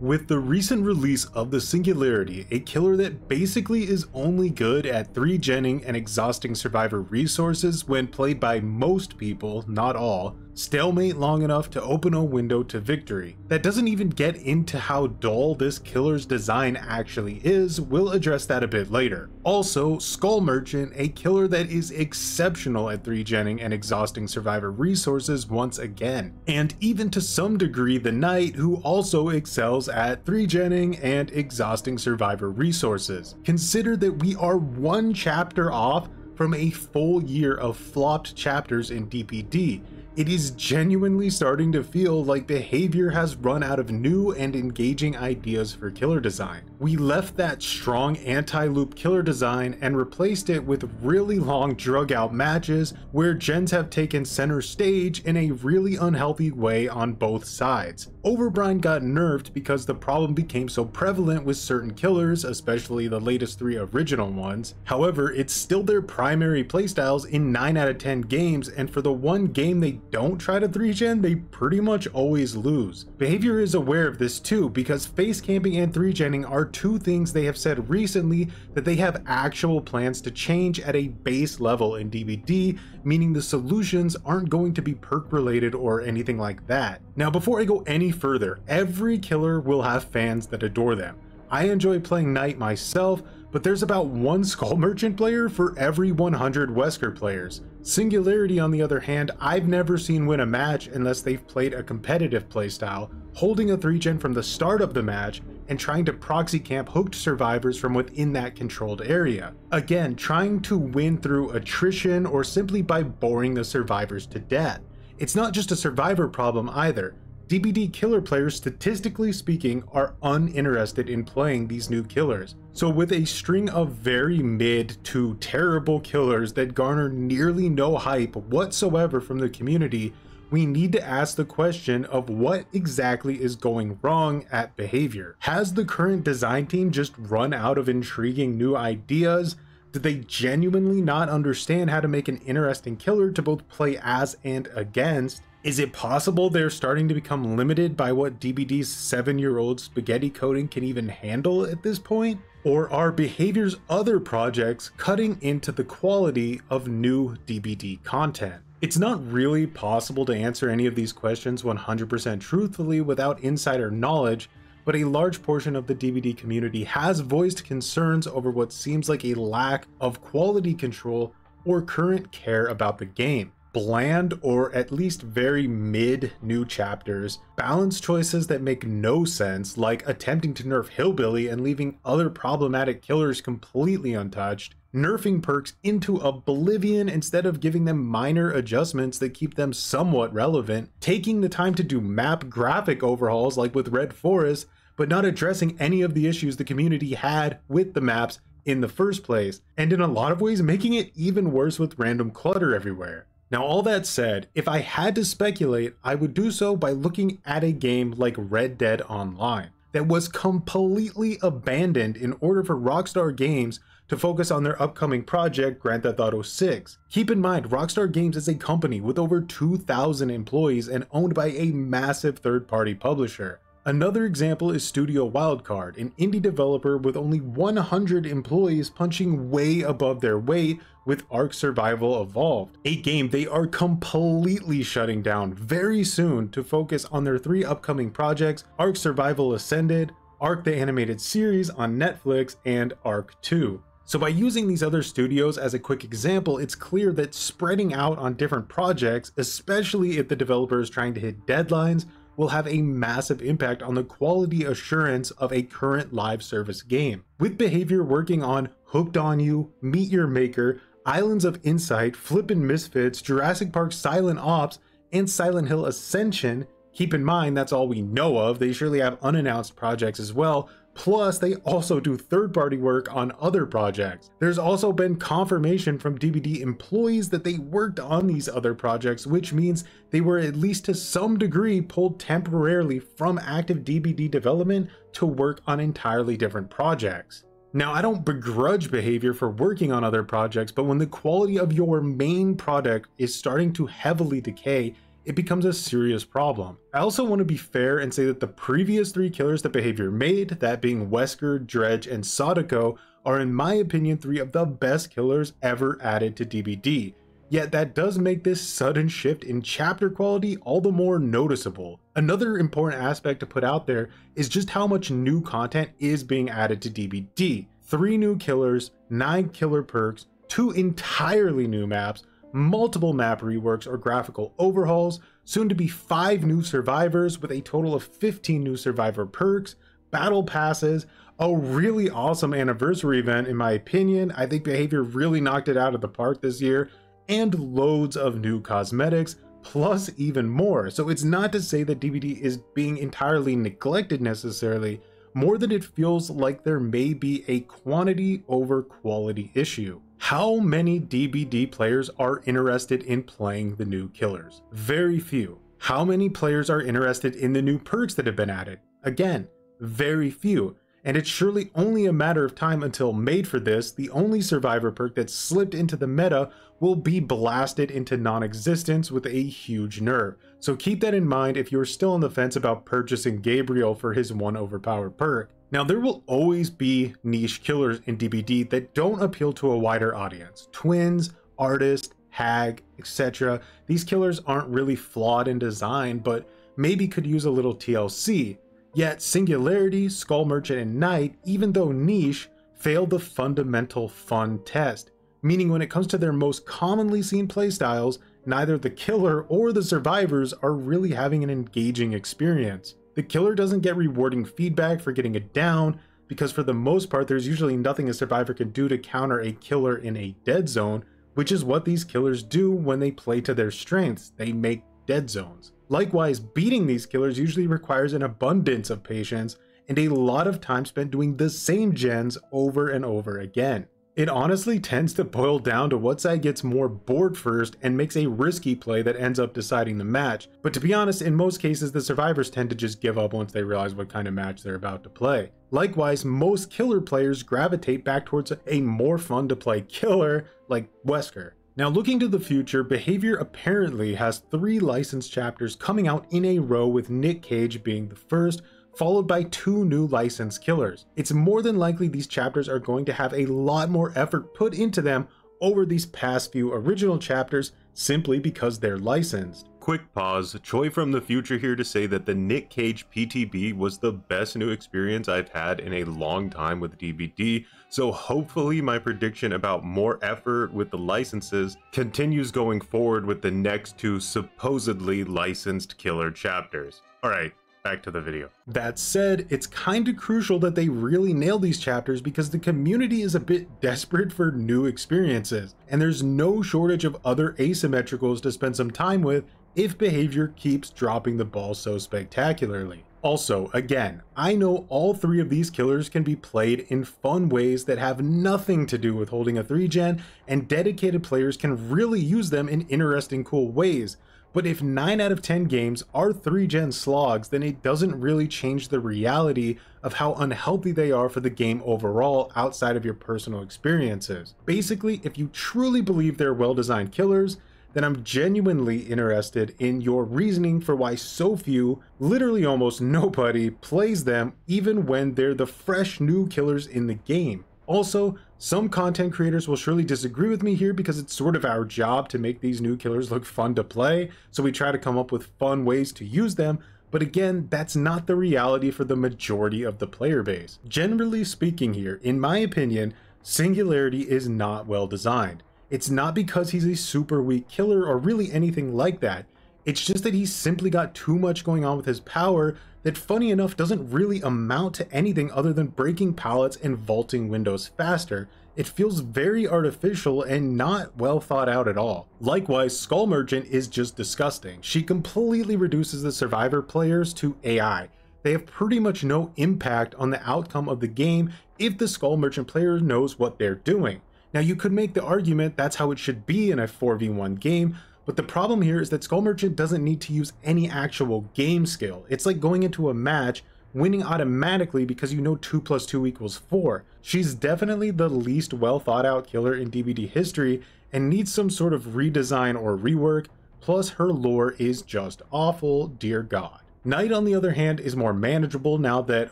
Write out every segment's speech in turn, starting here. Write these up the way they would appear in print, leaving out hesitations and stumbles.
With the recent release of the Singularity, a killer that basically is only good at 3genning and exhausting survivor resources when played by most people, not all, stalemate long enough to open a window to victory. That doesn't even get into how dull this killer's design actually is. We'll address that a bit later. Also, Skull Merchant, a killer that is exceptional at 3genning and exhausting survivor resources once again. And even to some degree the Knight, who also excels at 3genning and exhausting survivor resources. Consider that we are one chapter off from a full year of flopped chapters in DPD. It is genuinely starting to feel like Behavior has run out of new and engaging ideas for killer design. We left that strong anti-loop killer design and replaced it with really long drug out matches where gens have taken center stage in a really unhealthy way on both sides. Overbrine got nerfed because the problem became so prevalent with certain killers, especially the latest 3 original ones. However, it's still their primary playstyles in 9 out of 10 games, and for the one game they don't try to 3gen, they pretty much always lose. Behavior is aware of this too, because face camping and 3genning are two things they have said recently that they have actual plans to change at a base level in DBD, meaning the solutions aren't going to be perk related or anything like that. Now, before I go any further, every killer will have fans that adore them. I enjoy playing Knight myself, but there's about one Skull Merchant player for every 100 Wesker players. Singularity, on the other hand, I've never seen win a match unless they've played a competitive playstyle, holding a 3gen from the start of the match and trying to proxy camp hooked survivors from within that controlled area. Again, trying to win through attrition or simply by boring the survivors to death. It's not just a survivor problem either. DBD killer players, statistically speaking, are uninterested in playing these new killers. So with a string of very mid to terrible killers that garner nearly no hype whatsoever from the community, we need to ask the question of what exactly is going wrong at Behavior. Has the current design team just run out of intriguing new ideas? Did they genuinely not understand how to make an interesting killer to both play as and against? Is it possible they're starting to become limited by what DBD's 7-year-old spaghetti coding can even handle at this point? Or are Behavior's other projects cutting into the quality of new DBD content? It's not really possible to answer any of these questions 100% truthfully without insider knowledge, but a large portion of the DBD community has voiced concerns over what seems like a lack of quality control or current care about the game. Bland or at least very mid new chapters, balance choices that make no sense, like attempting to nerf Hillbilly and leaving other problematic killers completely untouched, nerfing perks into oblivion instead of giving them minor adjustments that keep them somewhat relevant, taking the time to do map graphic overhauls like with Red Forest, but not addressing any of the issues the community had with the maps in the first place, and in a lot of ways making it even worse with random clutter everywhere. Now, all that said, if I had to speculate, I would do so by looking at a game like Red Dead Online that was completely abandoned in order for Rockstar Games to focus on their upcoming project, Grand Theft Auto 6. Keep in mind, Rockstar Games is a company with over 2,000 employees and owned by a massive third-party publisher. Another example is Studio Wildcard, an indie developer with only 100 employees punching way above their weight with Ark Survival Evolved, a game they are completely shutting down very soon to focus on their 3 upcoming projects: Ark Survival Ascended, Ark the Animated Series on Netflix, and Ark 2. So by using these other studios as a quick example, it's clear that spreading out on different projects, especially if the developer is trying to hit deadlines, will have a massive impact on the quality assurance of a current live service game. With Behavior working on Hooked on You, Meet Your Maker, Islands of Insight, Flippin' Misfits, Jurassic Park Silent Ops, and Silent Hill Ascension, keep in mind that's all we know of, they surely have unannounced projects as well, plus they also do third-party work on other projects. There's also been confirmation from DBD employees that they worked on these other projects, which means they were at least to some degree pulled temporarily from active DBD development to work on entirely different projects. Now, I don't begrudge Behavior for working on other projects, but when the quality of your main product is starting to heavily decay, it becomes a serious problem. I also want to be fair and say that the previous 3 killers that Behavior made, that being Wesker, Dredge, and Sadako, are in my opinion 3 of the best killers ever added to DBD. Yet that does make this sudden shift in chapter quality all the more noticeable. Another important aspect to put out there is just how much new content is being added to DBD. 3 new killers, 9 killer perks, 2 entirely new maps, multiple map reworks or graphical overhauls, soon to be 5 new survivors with a total of 15 new survivor perks, battle passes, a really awesome anniversary event in my opinion. I think Behavior really knocked it out of the park this year, and loads of new cosmetics, plus even more. So it's not to say that DBD is being entirely neglected necessarily, more than it feels like there may be a quantity over quality issue. How many DBD players are interested in playing the new killers? Very few. How many players are interested in the new perks that have been added? Again, very few. And it's surely only a matter of time until Made for This, the only survivor perk that slipped into the meta, will be blasted into non-existence with a huge nerf. So keep that in mind if you're still on the fence about purchasing Gabriel for his one overpowered perk. Now there will always be niche killers in DBD that don't appeal to a wider audience. Twins, Artist, Hag, etc. These killers aren't really flawed in design, but maybe could use a little TLC. Yet Singularity, Skull Merchant, and Knight, even though niche, failed the fundamental fun test. Meaning when it comes to their most commonly seen playstyles, neither the killer or the survivors are really having an engaging experience. The killer doesn't get rewarding feedback for getting it down, because for the most part there's usually nothing a survivor can do to counter a killer in a dead zone, which is what these killers do when they play to their strengths. They make dead zones. Likewise, beating these killers usually requires an abundance of patience and a lot of time spent doing the same gens over and over again. It honestly tends to boil down to what side gets more bored first and makes a risky play that ends up deciding the match. But to be honest, in most cases the survivors tend to just give up once they realize what kind of match they're about to play. Likewise, most killer players gravitate back towards a more fun to play killer like Wesker. Now looking to the future, Behavior apparently has 3 licensed chapters coming out in a row, with Nick Cage being the first, followed by 2 new licensed killers. It's more than likely these chapters are going to have a lot more effort put into them over these past few original chapters simply because they're licensed. Quick pause, Choi from the future here to say that the Nick Cage PTB was the best new experience I've had in a long time with DBD, so hopefully my prediction about more effort with the licenses continues going forward with the next 2 supposedly licensed killer chapters. Alright, back to the video. That said, it's kind of crucial that they really nail these chapters because the community is a bit desperate for new experiences, and there's no shortage of other asymmetricals to spend some time with if Behavior keeps dropping the ball so spectacularly. Also, again, I know all 3 of these killers can be played in fun ways that have nothing to do with holding a 3-gen, and dedicated players can really use them in interesting, cool ways. But if 9 out of 10 games are 3-gen slogs, then it doesn't really change the reality of how unhealthy they are for the game overall outside of your personal experiences. Basically, if you truly believe they're well-designed killers, then I'm genuinely interested in your reasoning for why so few, literally almost nobody, plays them even when they're the fresh new killers in the game. Also, some content creators will surely disagree with me here because it's sort of our job to make these new killers look fun to play, so we try to come up with fun ways to use them, but again, that's not the reality for the majority of the player base. Generally speaking here, in my opinion, Singularity is not well designed. It's not because he's a super weak killer or really anything like that. It's just that he's simply got too much going on with his power that, funny enough, doesn't really amount to anything other than breaking pallets and vaulting windows faster. It feels very artificial and not well thought out at all. Likewise, Skull Merchant is just disgusting. She completely reduces the survivor players to AI. They have pretty much no impact on the outcome of the game if the Skull Merchant player knows what they're doing. Now you could make the argument that's how it should be in a 4v1 game, but the problem here is that Skull Merchant doesn't need to use any actual game skill. It's like going into a match, winning automatically because you know 2 + 2 = 4. She's definitely the least well thought out killer in DBD history and needs some sort of redesign or rework. plus her lore is just awful, dear god. Night, on the other hand, is more manageable now that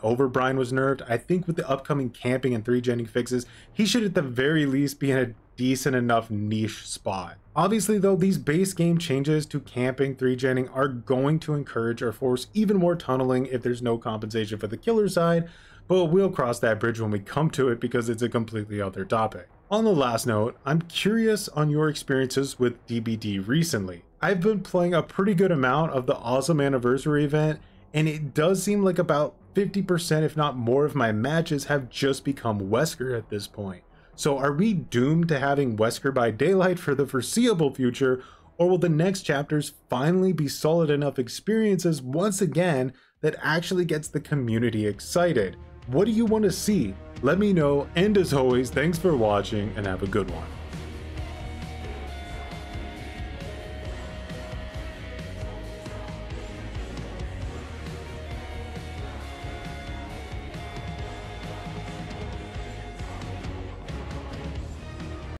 Overbrine was nerfed. I think with the upcoming camping and 3-genning fixes, he should at the very least be in a decent enough niche spot. Obviously though, these base game changes to camping 3-genning are going to encourage or force even more tunneling if there's no compensation for the killer side, but we'll cross that bridge when we come to it because it's a completely other topic. On the last note, I'm curious on your experiences with DBD recently. I've been playing a pretty good amount of the Awesome Anniversary event, and it does seem like about 50% if not more of my matches have just become Wesker at this point. So are we doomed to having Wesker by daylight for the foreseeable future, or will the next chapters finally be solid enough experiences once again that actually gets the community excited? What do you want to see? Let me know, and as always, thanks for watching and have a good one.